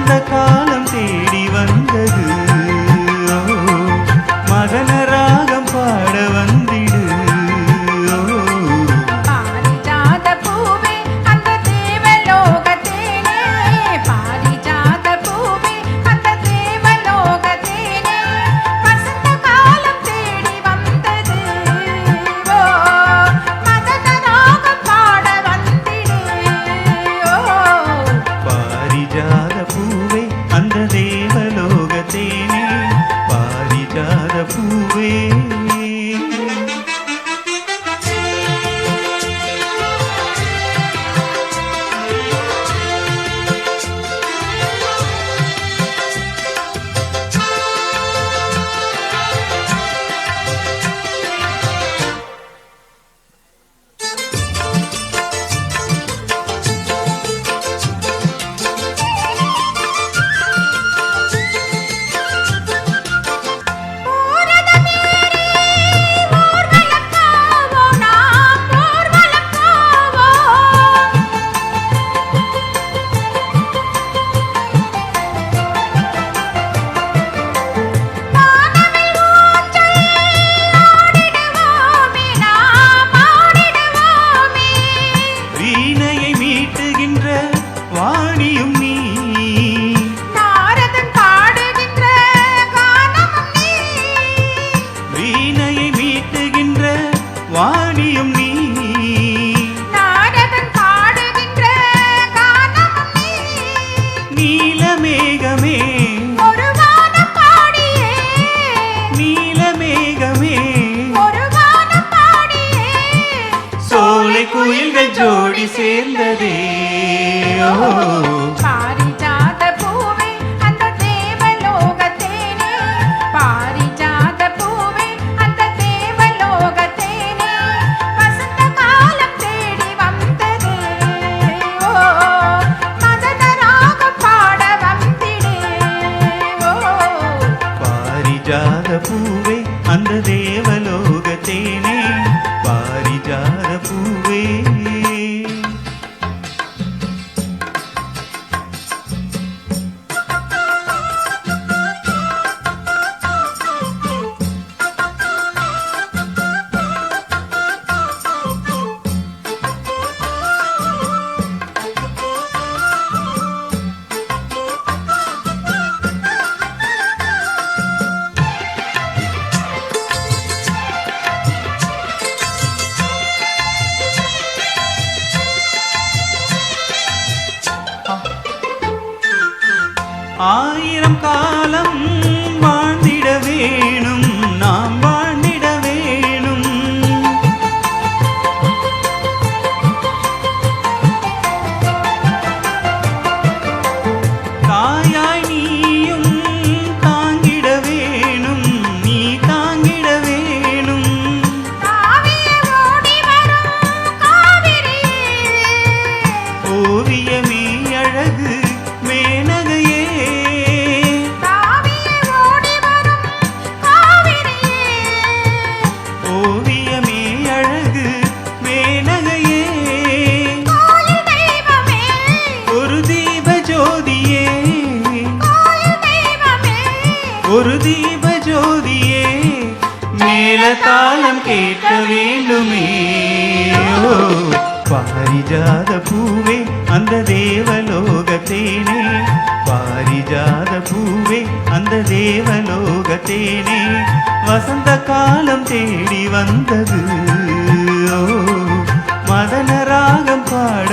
வசந்த காலம் தேடி வந்தது. மதன ராகம் பாட வந்திடு. பாரிஜாத பூவே அந்த தேவலோகத்தேனே, பாரிஜாத பூவே அந்த தேவலோகத்தேனே, வசந்த காலம் தேடி வந்தது. ஓ மதன ராகம் பாட வந்திடு. ஓ பாரிஜாத பூவே அந்த தேவலோகத்தேனே, பாரிஜாத பூவே. வீணையை மீட்டுகின்ற வாணியும் நீ, நாரதன் பாடுகின்ற கானமும் நீ, வீணையை மீட்டுகின்ற வாணியும் நீ. நாரதன் பாடுகின்ற கானமும் நீ, நீலமேகமே ஒரு வானம் பாடியே, நீலமேகமே ஒரு வானம் பாடியே, சோலை குயில்கள் ஜோடி சேர்ந்ததே. ஓ பாரிஜாத பூவே அந்த தேவலோகத்தேனே, பாரிஜாத பூவே அந்த தேவலோகத்தேனே, வசந்த காலம் தேடி வந்தது. ஓ மதன ராகம் பாட வந்திடு. ஓ பாரிஜாத பூவே அந்த தேவலோகத்தேனே, பாரிஜாத பூவே. ஆயிரம் காலம் வாழ்ந்திட வேணும், நாம் வாழ்ந்திட வேணும். தாயாய் நீயும் தாங்கிட வேணும், நீ தாங்கிட வேணும். தாவிய ஓடி வரும் காவிரியே, ஓவியமே அழகு மேனகையே, தாவிய ஓடி வரும் காவிரியே, ஓவியமே அழகு மேனகையே. கோயில் தெய்வமே, ஒரு தீப ஜோதியே, கோயில் தெய்வமே, ஒரு தீப ஜோதியே, மேல தாளம் கேட்க வேண்டுமே. ஓ பாரிஜாத பூவே அந்த தேவலோகத்தேனே, பாரிஜாத பூவே அந்த தேவலோகத்தேனே, வசந்த காலம் தேடி வந்தது. ஓ மதன ராகம் பாட